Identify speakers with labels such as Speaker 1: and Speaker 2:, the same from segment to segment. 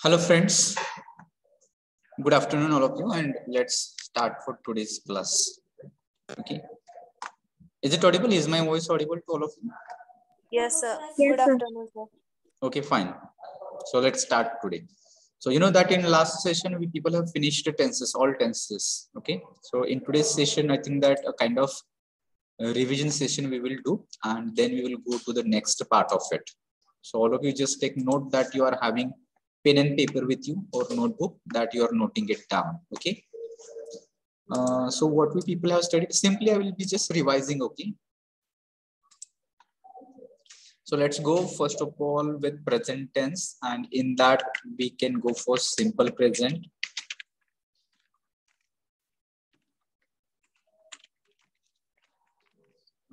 Speaker 1: Hello friends, good afternoon all of you, and let's start for today's class. Okay, is it audible? Is my voice audible to all of you?
Speaker 2: Yes, sir.
Speaker 3: Yes,
Speaker 2: Good
Speaker 3: sir.
Speaker 2: afternoon, sir.
Speaker 1: Okay, fine. So let's start today. So you know that in last session we people have finished the tenses, all tenses. Okay, so in today's session I think that a kind of revision session we will do, and then we will go to the next part of it. So all of you just take note that you are having pen and paper with you or notebook that you are noting it down. Okay. So what we people have studied, simply I will be just revising. Okay. So let's go first of all with present tense, and in that we can go for simple present.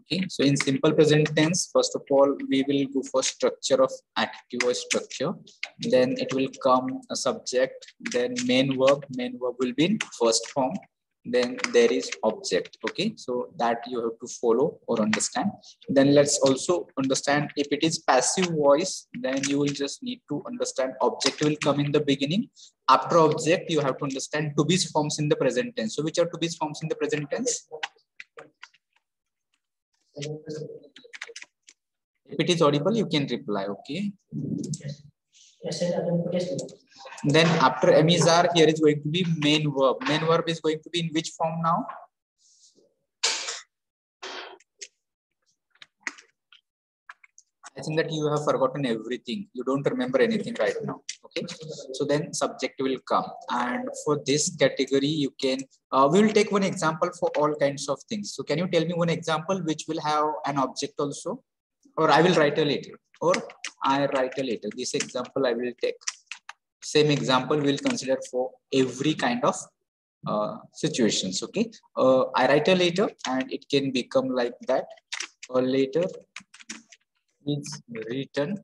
Speaker 1: Okay, so in simple present tense, first of all, we will go for structure of active voice structure. Then it will come a subject, then main verb will be in first form. Then there is object. Okay, so that you have to follow or understand. Then let's also understand if it is passive voice, then you will just need to understand object will come in the beginning. After object, you have to understand to be forms in the present tense. So which are to be forms in the present tense? If it is audible, you can reply. Okay. Then after emizar, here is going to be main verb. Main verb is going to be in which form now? I think that you have forgotten everything. You don't remember anything right now. Okay. So then subject will come. And for this category, you can, we will take one example for all kinds of things. So can you tell me one example which will have an object also? Or I will write a later. Or I write a later. This example I will take. Same example we'll consider for every kind of situations. Okay. I write a later and it can become like that. A later is written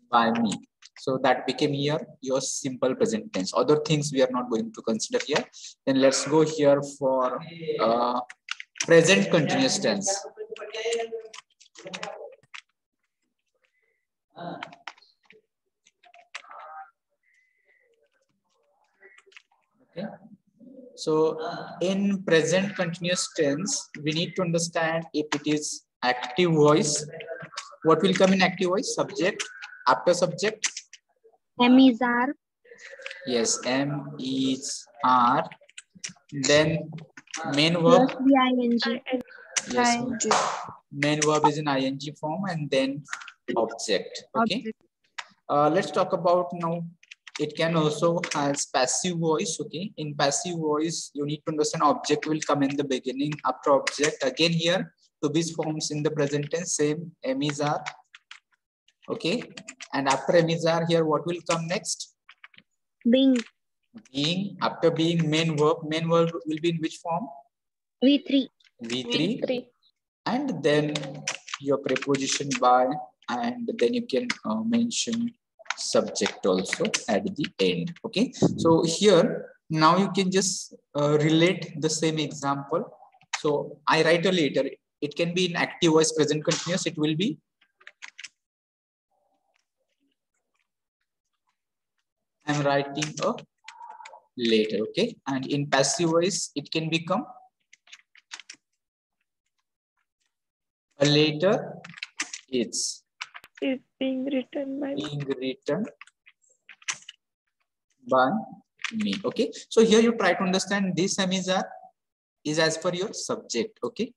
Speaker 1: by me. So that became here your simple present tense. Other things we are not going to consider here. Then let's go here for present continuous tense. Okay. So in present continuous tense, we need to understand if it is active voice. What will come in active voice? Subject. After subject?
Speaker 3: Emizar.
Speaker 1: Yes, M is R. Then main verb.
Speaker 3: Plus the ing.
Speaker 1: Yes,
Speaker 3: ing.
Speaker 1: main verb is in ing form, and then object. Okay.
Speaker 3: Object.
Speaker 1: Let's talk about now. It can also has passive voice. Okay. In passive voice, you need to understand object will come in the beginning. After object, again here to be forms in the present tense. Same M is R. Okay. And after M is R, here what will come next?
Speaker 3: Being.
Speaker 1: Being. After being main verb will be in which form?
Speaker 3: V3.
Speaker 1: V3. And then your preposition by, and then you can mention subject also at the end. Okay. So here now you can just relate the same example. So I write a later. It can be in active voice present continuous. It will be I'm writing a later. Okay. And in passive voice, it can become a later. It's
Speaker 3: Being written by
Speaker 1: me. Okay. So here you try to understand this semizar is as per your subject. Okay.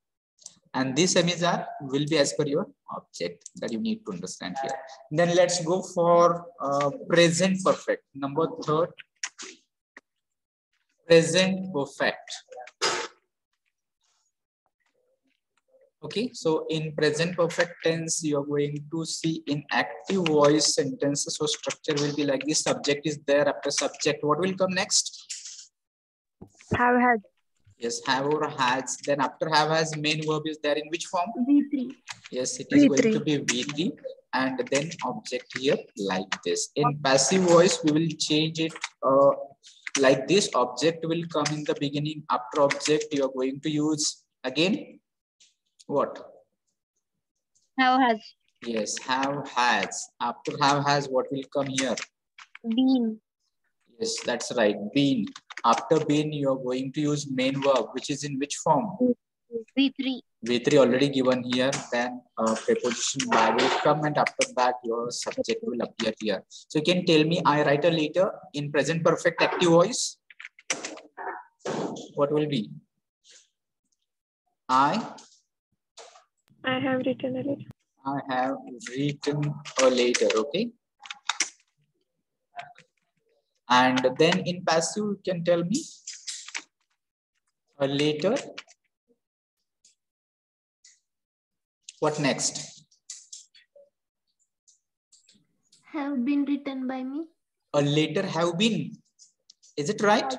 Speaker 1: And this semizar will be as per your object that you need to understand here. Then let's go for present perfect. Number 3, present perfect. Okay, so in present perfect tense, you are going to see in active voice sentences. So structure will be like this. Subject is there. After subject, what will come next?
Speaker 3: have had.
Speaker 1: Yes, have or has. Then after have has, main verb is there in which form?
Speaker 3: V3.
Speaker 1: Yes, it is
Speaker 3: V3.
Speaker 1: going to be V3, and then object here like this. In passive voice, we will change it like this. Object will come in the beginning. After object, you are going to use again what?
Speaker 3: Have has.
Speaker 1: Yes, have, has. After have, has, what will come here?
Speaker 3: Been.
Speaker 1: Yes, that's right. Been. After been, you are going to use main verb, which is in which form?
Speaker 3: V3.
Speaker 1: V3 already given here. Then preposition by will come, and after that, your subject will appear here. So you can tell me, I write a letter in present perfect active voice. What will be? I
Speaker 3: have written a letter.
Speaker 1: I have written a letter. Okay. And then in passive, you can tell me a letter. What next?
Speaker 3: Have been written by me.
Speaker 1: A letter have been. Is it right?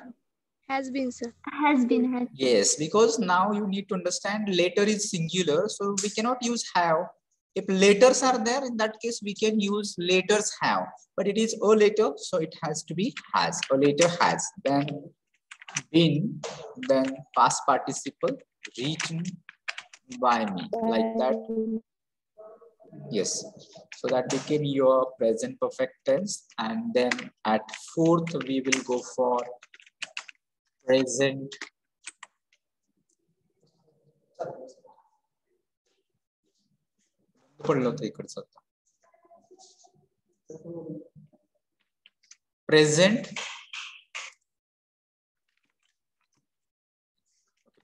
Speaker 3: Has been, sir. Has been.
Speaker 1: Yes, because now you need to understand later is singular, so we cannot use have. If letters are there, in that case, we can use letters have, but it is a letter, so it has to be has. A letter has, then been, then past participle written by me, like that. Yes, so that became your present perfect tense, and then at fourth, we will go for present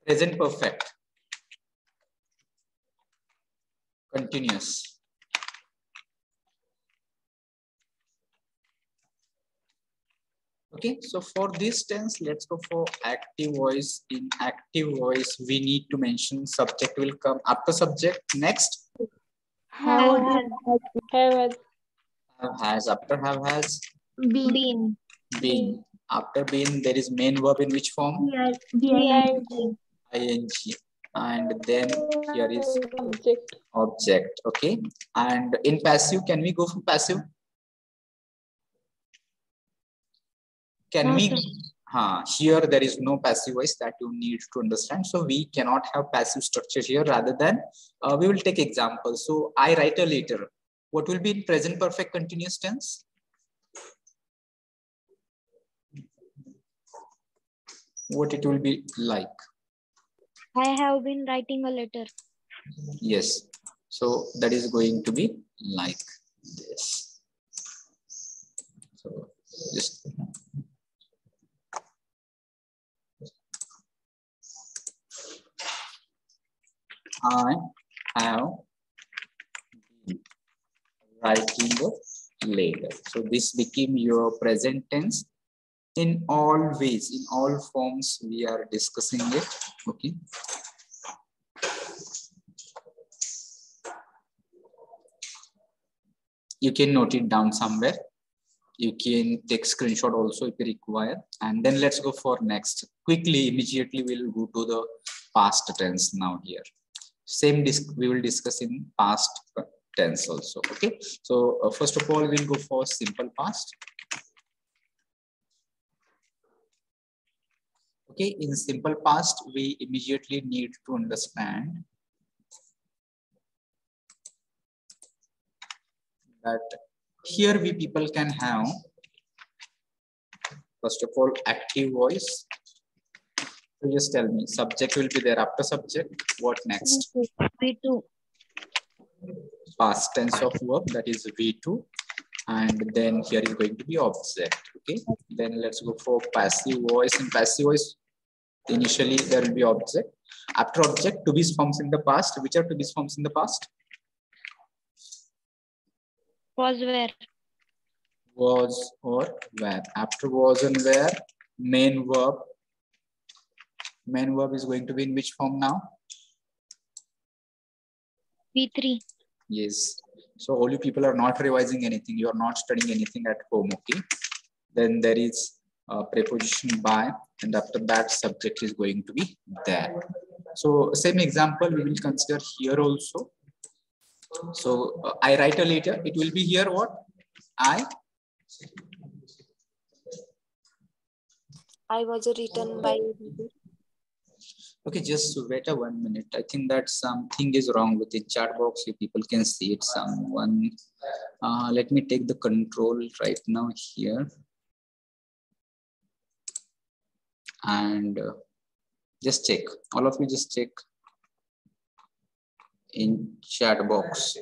Speaker 1: present perfect continuous. Okay, so for this tense, let's go for active voice. In active voice, we need to mention subject will come after subject. Next,
Speaker 3: Have
Speaker 1: has, after have has,
Speaker 3: been.
Speaker 1: been. After been, there is main verb in which form?
Speaker 3: Been.
Speaker 1: Ing. And then here is object. Okay, and in passive, can we go for passive? Can we? Here there is no passive voice that you need to understand. So we cannot have passive structure here. Rather than we will take example. So I write a letter. What will be in present perfect continuous tense? What it will be like?
Speaker 3: I have been writing a letter.
Speaker 1: Yes. So that is going to be like this. So just I have been writing a letter. So this became your present tense. In all ways, in all forms, we are discussing it. Okay. You can note it down somewhere. You can take screenshot also if you require. And then let's go for next. Quickly, immediately, we'll go to the past tense now here. Same we will discuss in past tense also. Okay. So first of all, we'll go for simple past. Okay, in simple past, we immediately need to understand that here we people can have, first of all, active voice. So just tell me, subject will be there after subject. What next?
Speaker 3: V2.
Speaker 1: Past tense of verb, that is V2. And then here is going to be object. Okay, then let's go for passive voice. In passive voice, initially there will be object. After object, to be forms in the past. Which are to be forms in the past?
Speaker 3: Was where.
Speaker 1: Was or were. After was and were, main verb. Main verb is going to be in which form now?
Speaker 3: V3.
Speaker 1: Yes. So all you people are not revising anything. You are not studying anything at home. Okay. Then there is a preposition by, and after that subject is going to be there. So same example we will consider here also. So I write a letter. It will be here what? I
Speaker 3: I was written by.
Speaker 1: Okay, just wait a 1 minute. I think that something is wrong with the chat box. You people can see it. Someone, let me take the control right now here. And just check. All of you just check in chat box.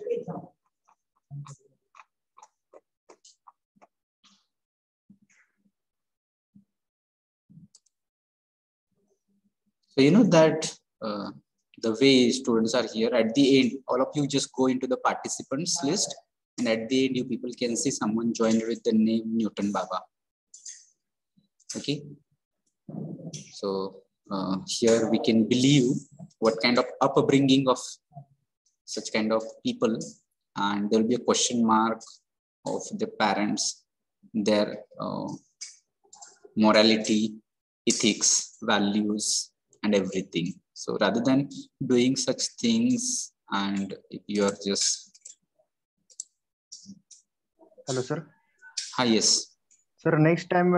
Speaker 1: So you know that the way students are here at the end, all of you just go into the participants list, and at the end you people can see someone joined with the name Newton Baba. Okay. So here we can believe what kind of upbringing of such kind of people, and there will be a question mark of the parents, their morality, ethics, values, and everything. So rather than doing such things, and you are just.
Speaker 2: Hello, sir.
Speaker 1: Hi, yes.
Speaker 2: Sir, next time,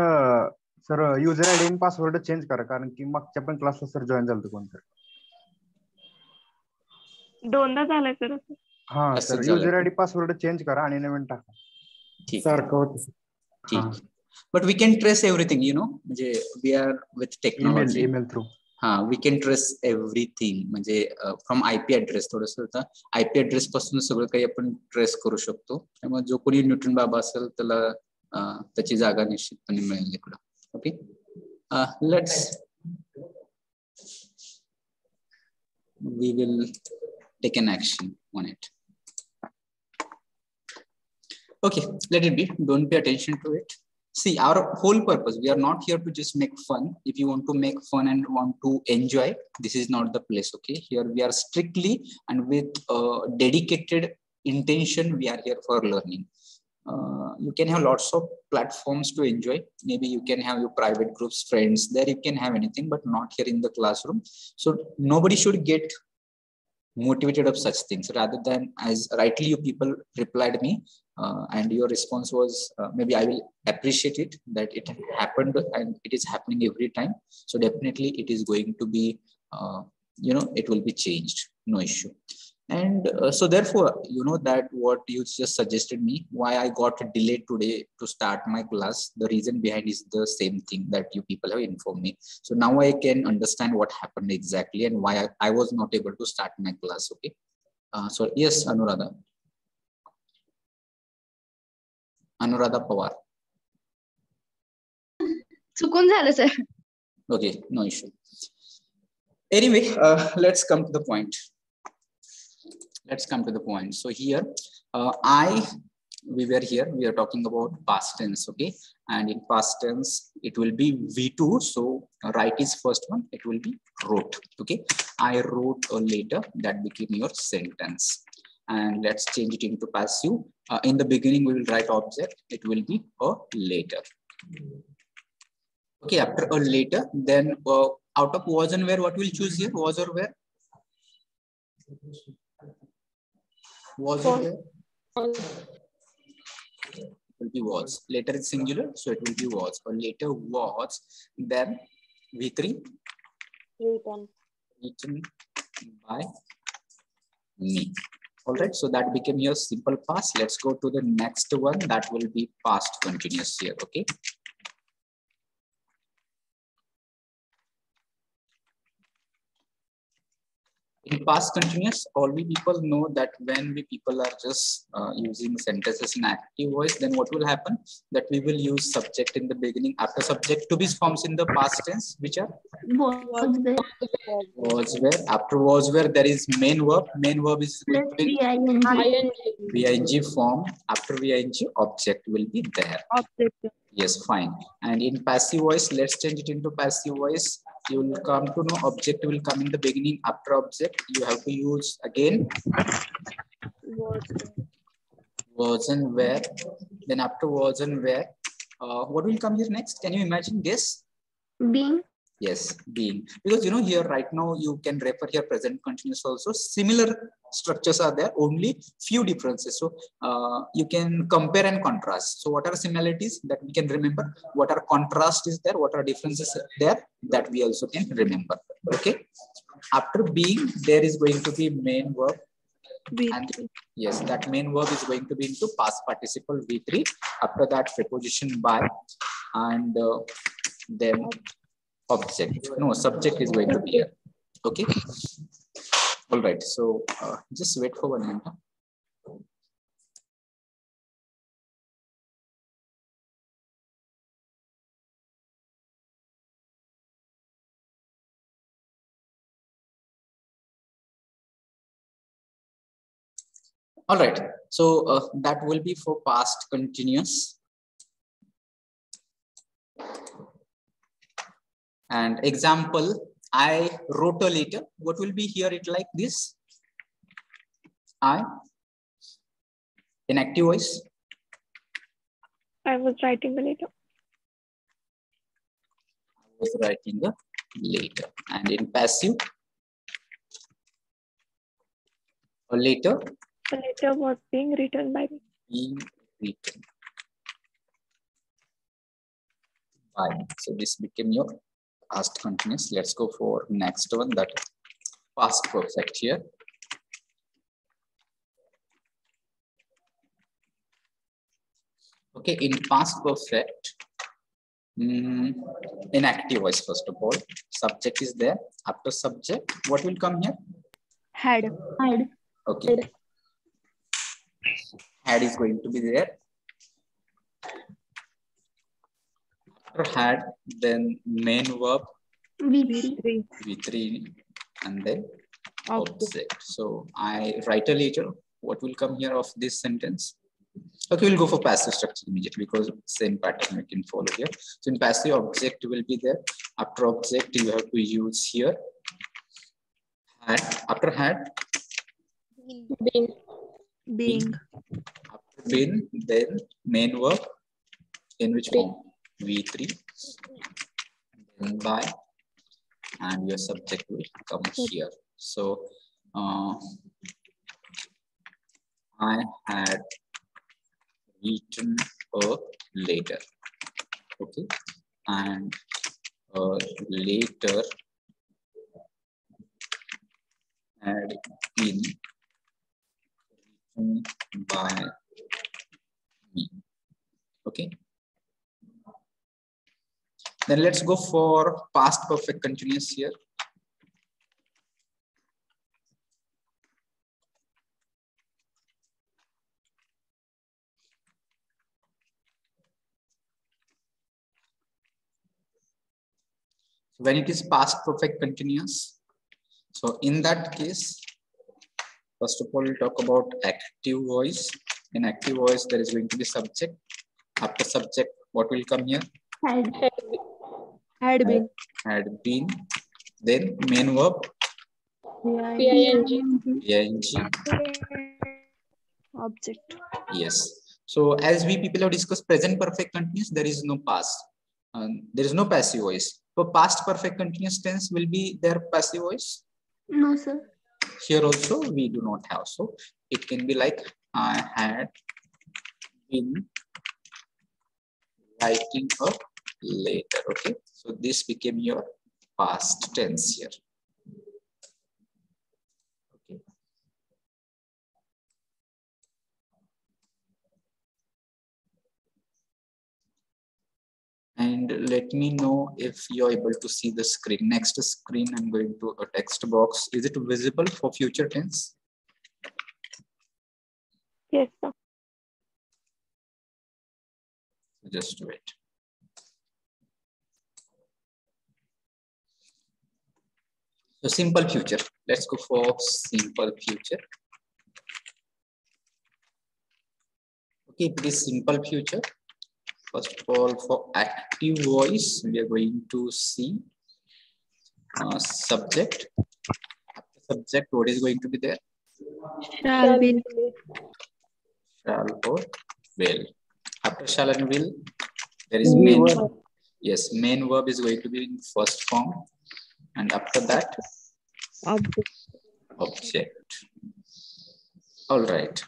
Speaker 2: sir, user ID and password change करा कारण की मागच्या पण क्लासला sir join झालं कोण तर.
Speaker 4: दोनदा झालं सर.
Speaker 2: हां sir, user ID password change करा आणि नवीन टाका.
Speaker 1: ठीक.
Speaker 2: सारखं होतं.
Speaker 1: ठीक. But we can trace everything, you know. We are with technology.
Speaker 2: Email through.
Speaker 1: We can trace everything. From IP address थोडंसं होतं. IP address पासून सगळं काही आपण ट्रेस करू शकतो. त्यामुळे जो कोणी न्यूटन बाबा असेल त्याला त्याची जागा निश्चितपणे मिळेल इकडं. Okay. Let's. We will take an action on it. Okay, let it be. Don't pay attention to it. See, our whole purpose, we are not here to just make fun. If you want to make fun and want to enjoy, this is not the place, okay? Here we are strictly and with dedicated intention, we are here for learning. You can have lots of platforms to enjoy. Maybe you can have your private groups, friends, there you can have anything, but not here in the classroom. So nobody should get motivated of such things, rather than, as rightly you people replied me, and your response was maybe I will appreciate it that it happened and it is happening every time. So definitely it is going to be, it will be changed, no issue. And so therefore, you know that what you just suggested me, why I got delayed today to start my class, the reason behind is the same thing that you people have informed me. So now I can understand what happened exactly and why I was not able to start my class. Okay. So yes, Anuradha Pawar.
Speaker 3: चुकून झालं sir.
Speaker 1: Okay, no issue. Anyway, let's come to the point. So here, we are talking about past tense, okay? And in past tense, it will be V2. So write is first one, it will be wrote, okay? I wrote a letter, that became your sentence. And let's change it into passive. In the beginning, we will write object, it will be a letter. Okay, after a letter, then out of was and where, what we'll choose here, was or where? Was or where? It will be was. Later is singular, so it will be was. Or later was, then V3 written by me. All right, so that became your simple past. Let's go to the next one. That will be past continuous here. Okay. In past continuous, all we people know that when we people are just using sentences in active voice, then what will happen? That we will use subject in the beginning. After subject to be forms in the past tense, which are was where. After was where, there is main verb. Main verb is VING form. After VING, object will be there.
Speaker 4: Object.
Speaker 1: Yes, fine. And in passive voice, let's change it into passive voice. You will come to know object will come in the beginning. After object, you have to use again was and where. Then after was and where, what will come here next? Can you imagine? Guess.
Speaker 3: Being.
Speaker 1: Yes, being. Because here right now you can refer here present continuous also. Similar structures are there, only few differences. So you can compare and contrast. So what are similarities that we can remember? What are contrast is there? What are differences there that we also can remember? Okay. After being, there is going to be main verb. And yes, that main verb is going to be into past participle V3. After that, preposition by, and then object. No, subject is going to be here. Okay. All right. So just wait for 1 minute. All right. So that will be for past continuous. And example, I wrote a letter. What will be here? It like this. I in active voice.
Speaker 4: I was writing a letter.
Speaker 1: I was writing a letter. And in passive, a letter.
Speaker 4: A letter was being written by me.
Speaker 1: Being written by. So this became your past continuous. Let's go for next one, that past perfect here. Okay, in past perfect, in active voice, first of all, subject is there. After subject, what will come here?
Speaker 4: Had.
Speaker 1: Okay. Had is going to be there. After had, then main verb V3 and then object. So I write a letter. What will come here of this sentence? Okay, we'll go for passive structure immediately because same pattern we can follow here. So in passive, object will be there. After object, you have to use here had. After had,
Speaker 4: Being.
Speaker 1: after been, then main verb in which form? V3, then by, and your subject will come here. So I had written a letter. Okay, and later had been written by me. Okay. Then let's go for past perfect continuous here. When it is past perfect continuous, so in that case, first of all, we'll talk about active voice. In active voice, there is going to be subject. After subject, what will come here?
Speaker 4: Had been.
Speaker 1: Had been. Then main verb. ing.
Speaker 4: Object.
Speaker 1: Yes. So as we people have discussed present perfect continuous, there is no past. There is no passive voice. So past perfect continuous tense will be their passive voice.
Speaker 4: No, sir.
Speaker 1: Here also we do not have. So it can be like I had been writing a letter. Okay. So this became your past tense here. Okay. And let me know if you're able to see the screen. Next screen, I'm going to a text box. Is it visible for future tense?
Speaker 4: Yes, sir.
Speaker 1: Just wait. So simple future. Let's go for simple future. Okay, it is simple future. First of all, for active voice, we are going to see subject. After subject, what is going to be there?
Speaker 4: Shall be.
Speaker 1: Shall or will. After shall and will, there is main verb. Yes, main verb is going to be in first form, and after that,
Speaker 4: Object.
Speaker 1: object. All right.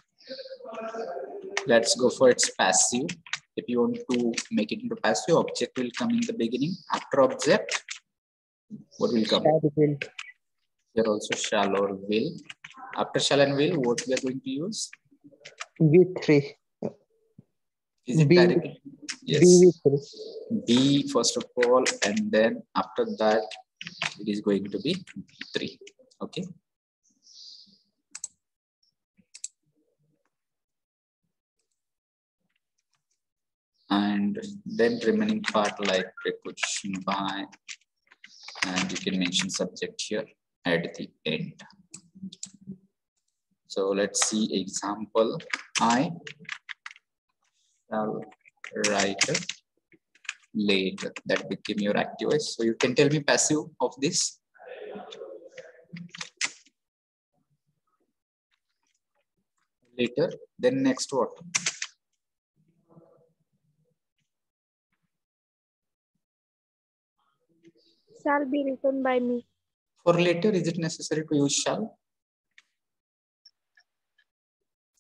Speaker 1: Let's go for its passive. If you want to make it into passive, object will come in the beginning. After object, what will come?
Speaker 5: Shall will.
Speaker 1: Here also shall or will. After shall and will, what we are going to use?
Speaker 5: V3.
Speaker 1: Is it
Speaker 5: B.
Speaker 1: directly? Yes.
Speaker 5: B3.
Speaker 1: B first of all, and then after that, it is going to be 3. Okay. And then remaining part like preposition by, and you can mention subject here at the end. So let's see example. I shall write later. That became your active voice. So you can tell me passive of this. Later. Then next what?
Speaker 4: Shall be written by me.
Speaker 1: For later, is it necessary to use shall?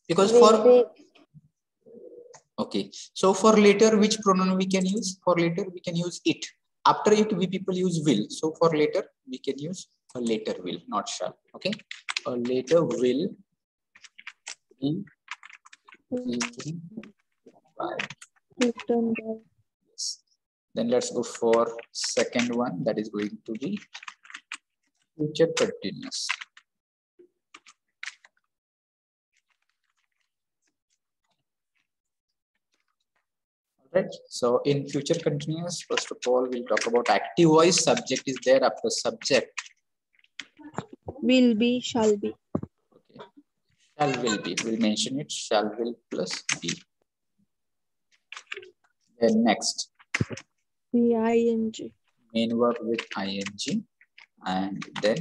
Speaker 1: Because for okay, so for later, which pronoun we can use? For later, we can use it. After it, we people use will. So for later, we can use a later will, not shall. Okay, a later will be
Speaker 4: Written by.
Speaker 1: yes. Then let's go for second one. That is going to be future continuous. Right. So in future continuous, first of all, we'll talk about active voice. Subject is there. After subject,
Speaker 4: Will be, shall be.
Speaker 1: okay. Shall will be. We'll mention it. Shall will plus be. Then next,
Speaker 4: ing.
Speaker 1: main verb with ing, and then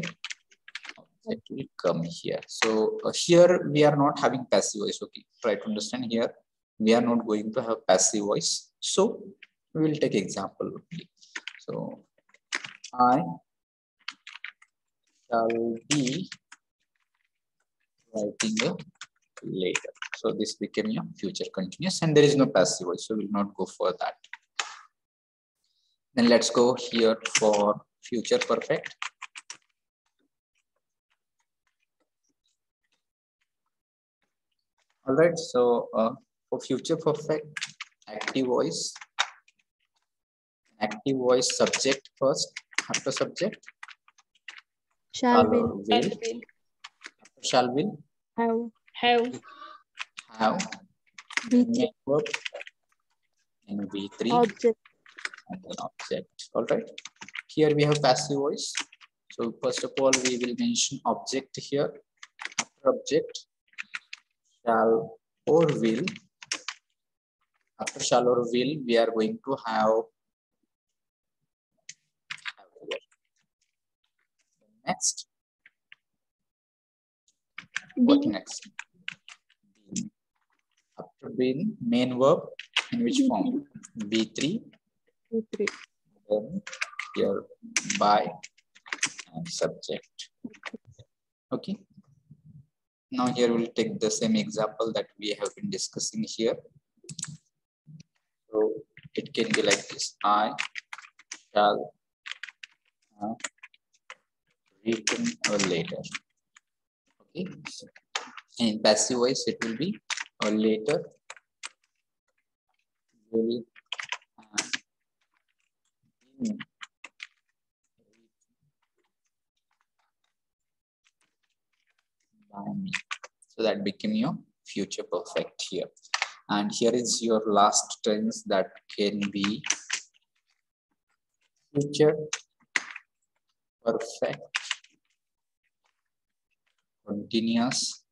Speaker 1: it will come here. So here we are not having passive voice. Okay, try to understand here. We are not going to have passive voice. So we will take example only. So I shall be writing a later. So this became your future continuous, and there is no passive voice, so we will not go for that. Then let's go here for future perfect. All right, so for future perfect, active voice subject first. After subject,
Speaker 4: Shall
Speaker 1: or
Speaker 4: will.
Speaker 1: will. After shall will,
Speaker 4: Have.
Speaker 1: have,
Speaker 4: Be.
Speaker 1: main verb, and V3,
Speaker 4: Object.
Speaker 1: and then object. All right, here we have passive voice. So first of all, we will mention object here. After object, shall or will. After shall or will, we are going to have next. What next? After being main verb, in which form? B3.
Speaker 4: B3.
Speaker 1: Then here by and subject. Okay. Now here we'll take the same example that we have been discussing here. So it can be like this. I shall have written later. Okay. So in passive voice, it will be a later will by me. So that became your future perfect here. And here is your last tense that can be future perfect continuous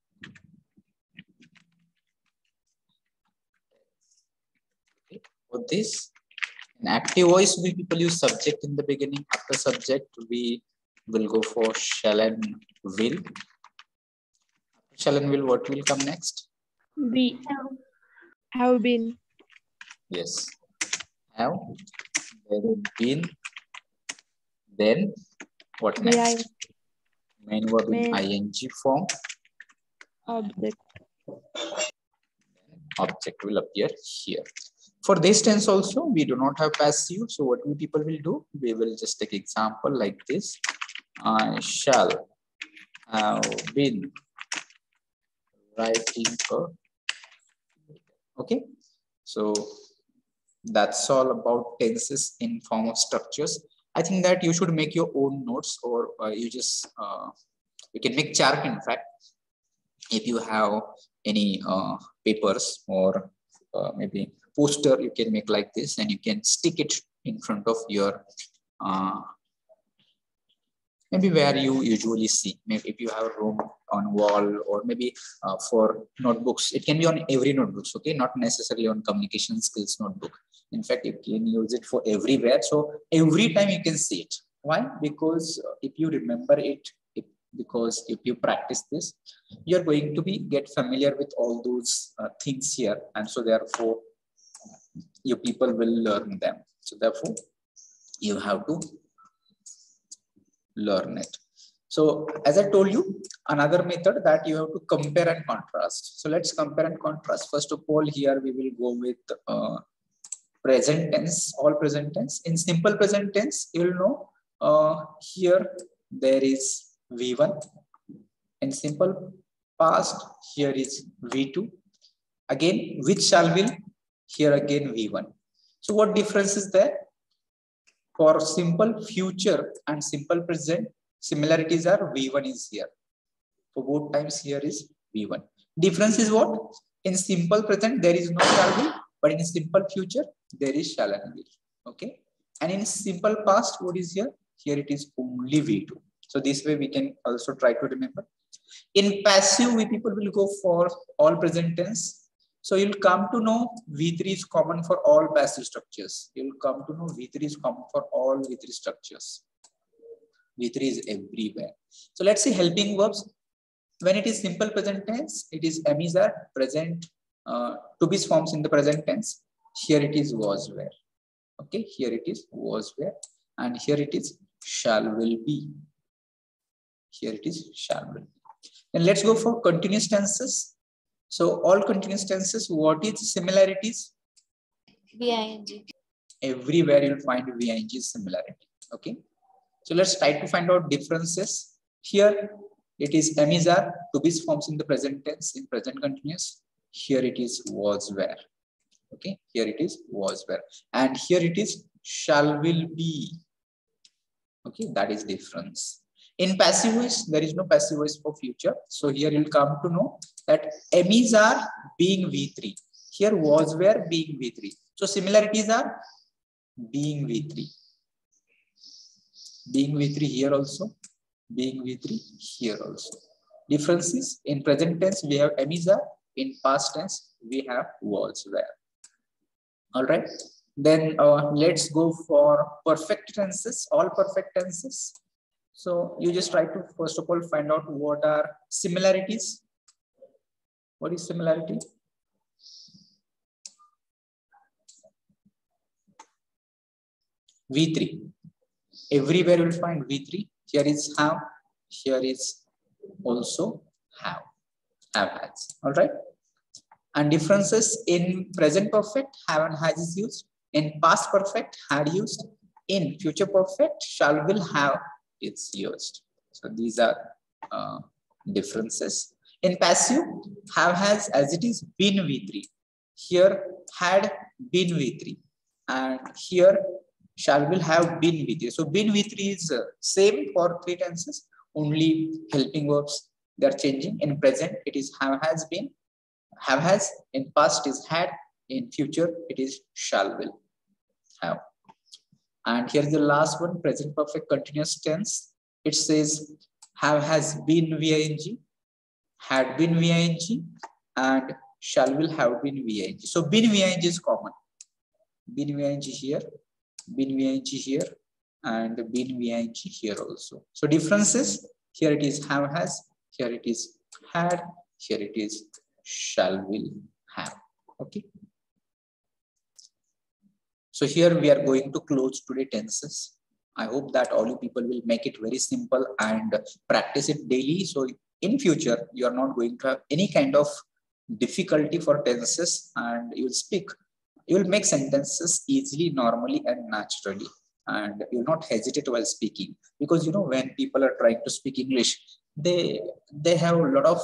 Speaker 1: for this. In active voice, we people use subject in the beginning. After subject, we will go for shall and will. After shall and will, what will come next?
Speaker 4: Be. Have been.
Speaker 1: Yes, have then been, then what
Speaker 4: VI
Speaker 1: next? Main verb in
Speaker 4: main
Speaker 1: ing form.
Speaker 4: object.
Speaker 1: Object will appear here. For this tense also, we do not have passive. So what we people will do? We will just take example like this. I shall have been writing a. Okay. So that's all about tenses in form of structures. I think that you should make your own notes, or you just you can make chart. In fact, if you have any papers or maybe poster, you can make like this, and you can stick it in front of your maybe where you usually see. Maybe if you have a room on wall, or maybe for notebooks, it can be on every notebooks. Okay, not necessarily on communication skills notebook. In fact, you can use it for everywhere. So every time you can see it. Why? Because if you remember it, because if you practice this, you're going to be get familiar with all those things here, and so therefore you people will learn them. So therefore you have to learn it. So as I told you, another method that you have to compare and contrast. So let's compare and contrast. First of all, here we will go with present tense, all present tense. In simple present tense, you will know here there is V1. In simple past, here is V2. Again, which shall will, here again V1. So what difference is there? For simple future and simple present, similarities are V1 is here. For both times here is V1. Difference is what? In simple present, there is no shall will, but in simple future, there is shall and will. Okay. And in simple past, what is here? Here it is only V2. So this way we can also try to remember. In passive, we people will go for all present tense. So you'll come to know V3 is common for all passive structures. You'll come to know V3 is common for all V3 structures. V3 is everywhere. So let's see helping verbs. When it is simple present tense, it is is are present to be forms in the present tense. Here it is was were. Okay, here it is was were, and here it is shall will be. Here it is shall will be. Then let's go for continuous tenses. So all continuous tenses, what is similarities?
Speaker 3: VING.
Speaker 1: Everywhere you'll find VING similarity. Okay. So let's try to find out differences. Here it is are to be forms in the present tense, in present continuous. Here it is was were. Okay. Here it is was were. And here it is shall will be. Okay. That is difference. In passive voice, there is no passive voice for future. So here you'll come to know that is are being V3. Here was were being V3. So similarities are being V3. Being V3 here also. Being V3 here also. Differences in present tense, we have is are. In past tense, we have was were. All right. Then let's go for perfect tenses, all perfect tenses. So you just try to first of all find out what are similarities. What is similarity? V3. Everywhere you will find V3. Here is have. Here is also have. Have has. All right. And differences in present perfect, have and has is used. In past perfect, had used. In future perfect, shall will have is used. So these are differences. In passive, have has as it is been V3. Here had been V3. And here shall will have been V3. So been V3 is same for three tenses, only helping verbs they are changing. In present, it is have has been. Have has. In past is had. In future, it is shall will have. And here's the last one, present perfect continuous tense. It says have has been VING, had been VING, and shall will have been VING. So been VING is common. Been VING here, been VING here, and been VING here also. So differences, here it is have has, here it is had, here it is shall will have. Okay. So here we are going to close today tenses. I hope that all you people will make it very simple and practice it daily. So in future, you are not going to have any kind of difficulty for tenses, and you will speak. You will make sentences easily, normally, and naturally, and you will not hesitate while speaking. Because you know, when people are trying to speak English, they have a lot of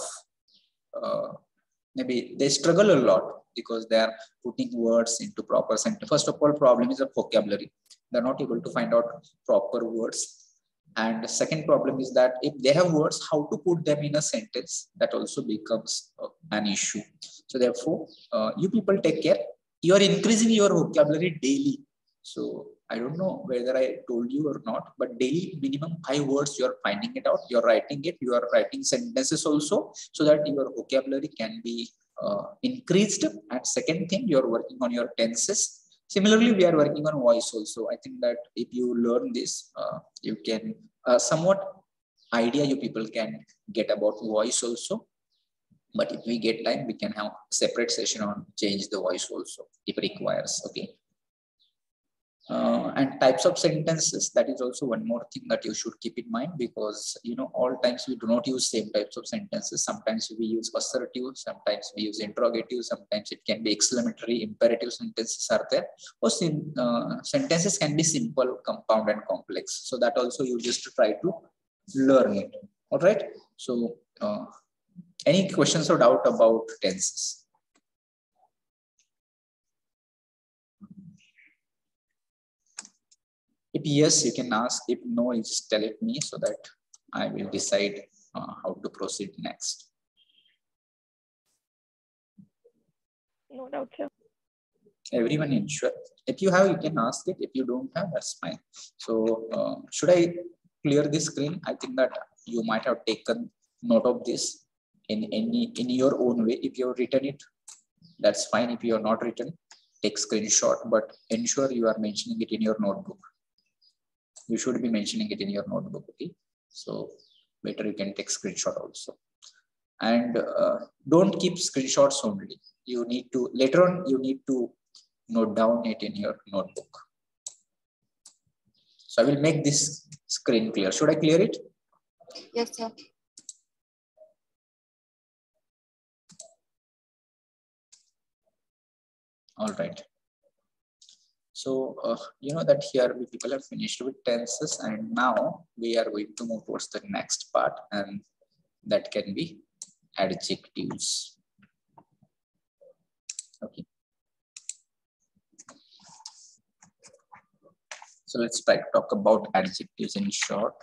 Speaker 1: maybe they struggle a lot because they are putting words into proper sentence. First of all, problem is a vocabulary. They're not able to find out proper words. And the second problem is that if they have words, how to put them in a sentence, that also becomes an issue. So therefore, you people take care. You are increasing your vocabulary daily. So I don't know whether I told you or not, but daily minimum 5 words you are finding it out. You are writing it. You are writing sentences also, so that your vocabulary can be increased. And second thing, you are working on your tenses. Similarly, we are working on voice also. I think that if you learn this, you can somewhat idea you people can get about voice also. But if we get time, we can have separate session on change the voice also if requires. Okay. And types of sentences, that is also one more thing that you should keep in mind, because you know, all times we do not use same types of sentences. Sometimes we use assertive, sometimes we use interrogative, sometimes it can be exclamatory, imperative sentences are there, or sentences can be simple, compound, and complex. So that also you just try to learn it. All right. So any questions or doubt about tenses? If yes, you can ask. If no, you just tell it me so that I will decide how to proceed next.
Speaker 4: No doubt, sir.
Speaker 1: Everyone ensure. If you have, you can ask it. If you don't have, that's fine. So should I clear this screen? I think that you might have taken note of this in your own way. If you have written it, that's fine. If you are not written, take screenshot, but ensure you are mentioning it in your notebook. You should be mentioning it in your notebook. Okay. So better you can take screenshot also. And don't keep screenshots only. You need to, later on, you need to note down it in your notebook. So I will make this screen clear. Should I clear it?
Speaker 3: Yes, sir.
Speaker 1: All right. So you know that here we people are finished with tenses, and now we are going to move towards the next part, and that can be adjectives. Okay. So let's try to talk about adjectives in short.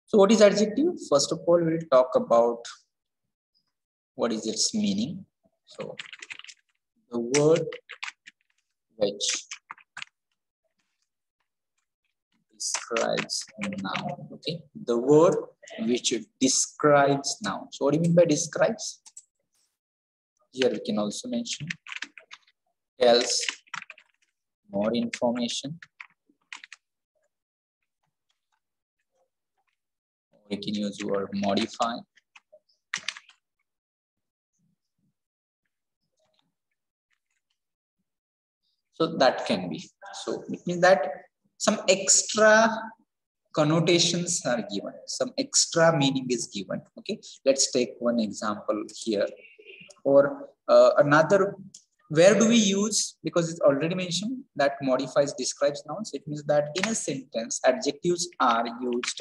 Speaker 1: So what is adjective? First of all, we'll talk about what is its meaning. So the word which describes noun. Okay, the word which describes noun. So what do you mean by describes? Here we can also mention tells more information. We can use word modify. So that can be. So it means that some extra connotations are given, some extra meaning is given. Okay, let's take one example here. Or another, where do we use, because it's already mentioned that modifies describes nouns. It means that in a sentence, adjectives are used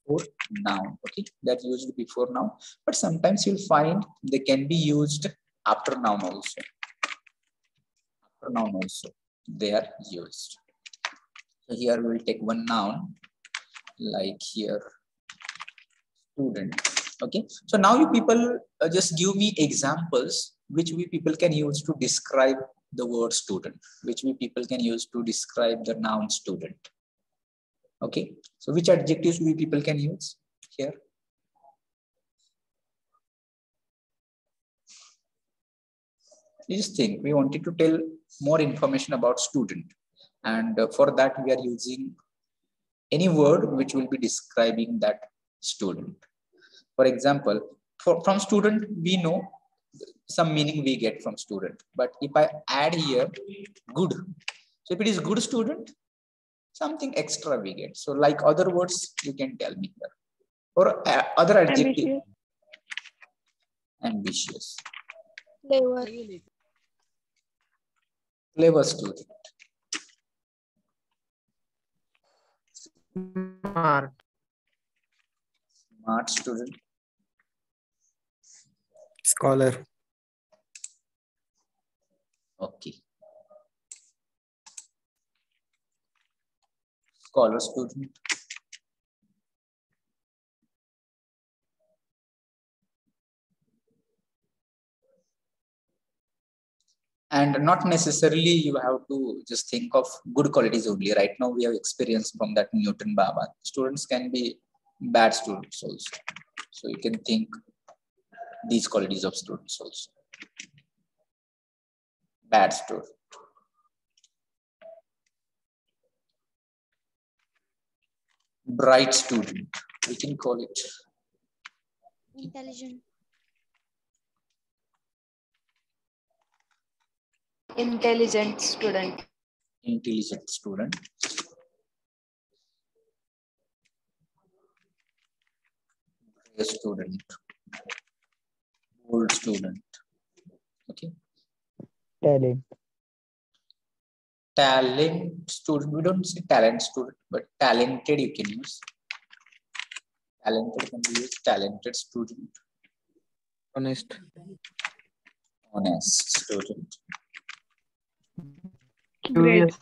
Speaker 1: before noun. Okay, they're used before noun, but sometimes you'll find they can be used after noun also. After noun also they are used. So here we will take one noun, like here student. Okay, so now you people just give me examples which we people can use to describe the word student, which we people can use to describe the noun student. Okay, so which adjectives we people can use here? Just think, we wanted to tell more information about student, and for that we are using any word which will be describing that student. For example, from student we know some meaning we get from student. But if I add here good, so if it is good student, something extra we get. So like other words you can tell me here, or other adjective. Ambitious.
Speaker 3: Clever.
Speaker 1: Clever student.
Speaker 5: Smart.
Speaker 1: Smart student.
Speaker 6: Scholar.
Speaker 1: Okay. Scholar student. And not necessarily you have to just think of good qualities only. Right now we have experience from that Newton Baba. Students can be bad students also. So you can think these qualities of students also. Bad student. Bright student, we can call it.
Speaker 3: Intelligent. Intelligent student.
Speaker 1: Intelligent student. Brave student. Bold student. Okay.
Speaker 5: Talent.
Speaker 1: Talent student, we don't say talent student, but talented you can use. Talented can be used. Talented student.
Speaker 6: Honest.
Speaker 1: Honest student.
Speaker 5: Curious.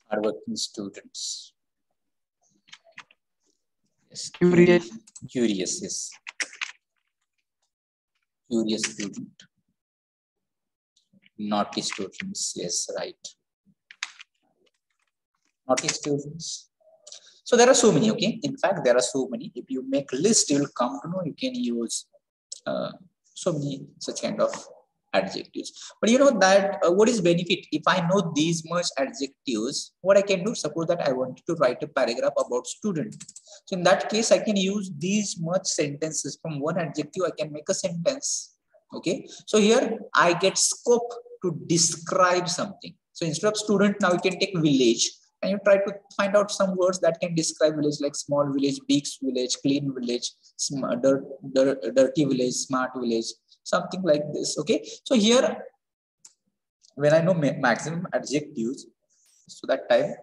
Speaker 1: Hardworking students. Yes.
Speaker 5: Curious.
Speaker 1: Curious, yes. Curious student. Naughty students, yes, right. Naughty students. So there are so many, okay? In fact, there are so many. If you make list, you will come to know you can use so many such kind of adjectives. But you know that what is benefit? If I know these much adjectives, what I can do, suppose that I wanted to write a paragraph about student. So in that case, I can use these much sentences. From one adjective, I can make a sentence. Okay. So here I get scope to describe something. So instead of student, now you can take village. And you try to find out some words that can describe village, like small village, big village, clean village, dirty village, smart village, something like this. Okay. So here, when I know maximum adjectives, so that time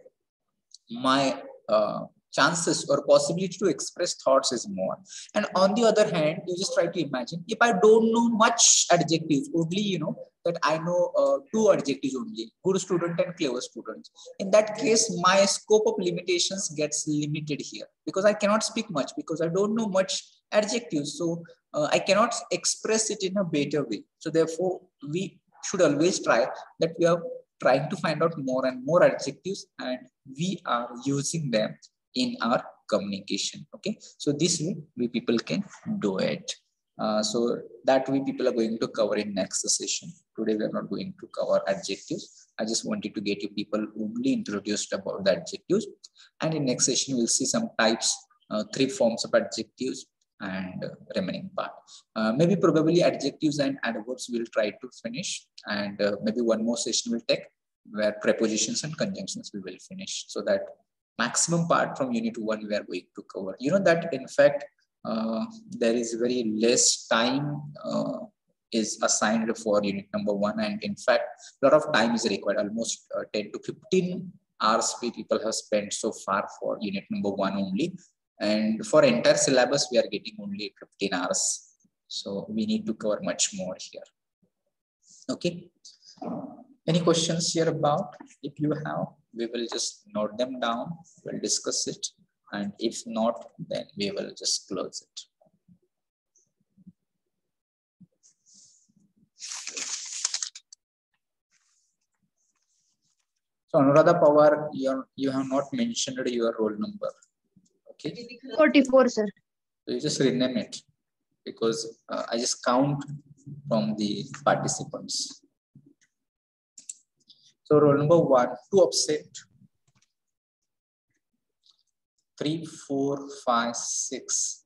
Speaker 1: my chances or possibility to express thoughts is more. And on the other hand, you just try to imagine, if I don't know much adjectives, only you know that I know two adjectives only, good student and clever student. In that case, my scope of limitations gets limited here, because I cannot speak much, because I don't know much adjectives. So I cannot express it in a better way. So therefore, we should always try that we are trying to find out more and more adjectives, and we are using them in our communication. Okay, so this way we people can do it. So that way people are going to cover in next session. Today we are not going to cover adjectives. I just wanted to get you people only introduced about the adjectives, and in next session we'll see some types, 3 forms of adjectives, and remaining part. Maybe probably adjectives and adverbs will try to finish, and maybe one more session will take where prepositions and conjunctions we will finish, so that maximum part from unit 1 we are going to cover. You know that in fact there is very less time is assigned for unit number 1, and in fact a lot of time is required. Almost 10 to 15 hours people have spent so far for unit number 1 only. And for entire syllabus, we are getting only 15 hours. So we need to cover much more here. Okay. Any questions here about? If you have, we will just note them down. We'll discuss it. And if not, then we will just close it. So Anuradha Pawar, you have not mentioned your roll number. Okay.
Speaker 3: 44, sir.
Speaker 1: So you just rename it, because I just count from the participants. So roll number 1, 2 upset, 3, 4, 5, 6,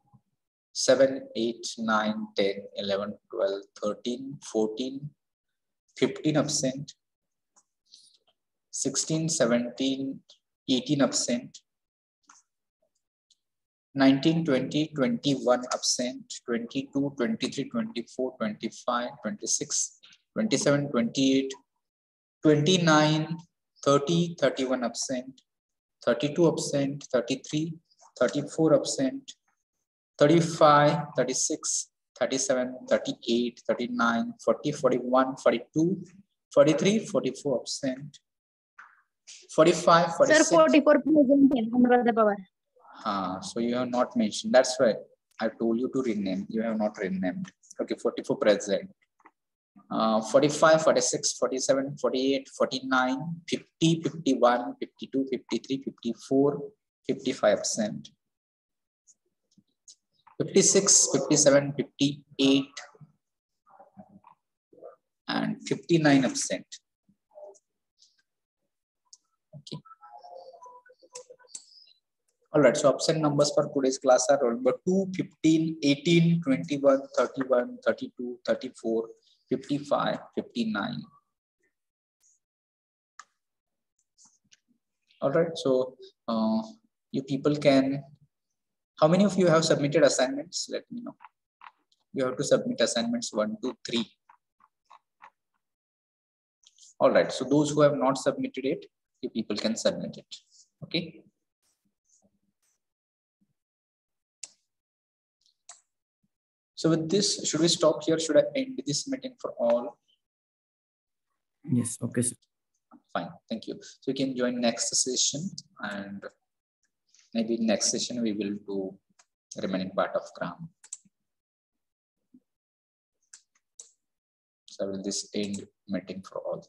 Speaker 1: 7, 8, 9, 10, 11, 12, 13, 14, 15 absent, 16, 17, 18 absent, 19, 20, 21 absent, 22, 23, 24, 25, 26, 27, 28, 29, 30, 31 absent, 32 absent, 33, 34 absent, 35, 36, 37, 38, 39, 40, 41, 42, 43, 44 absent, 45,
Speaker 3: Sir,
Speaker 1: 46.
Speaker 3: 44 present है Anuradha Pawar.
Speaker 1: So you have not mentioned. That's why I told you to rename. You have not renamed. Okay, 44 present. 45, 46, 47, 48, 49, 50, 51, 52, 53, 54, 55 absent. 56, 57, 58, and 59 absent. Okay. All right, so absent numbers for today's class are roll number 2, 15, 18, 21, 31, 32, 34, 55, 59. All right, so you people can, how many of you have submitted assignments? Let me know. You have to submit assignments 1, 2, 3. All right, so those who have not submitted it, you people can submit it. Okay. So with this, should we stop here? Should I end this meeting for all?
Speaker 6: Yes, okay, sir.
Speaker 1: Fine, thank you. So you can join next session, and maybe next session we will do remaining part of grammar. So I will this end meeting for all.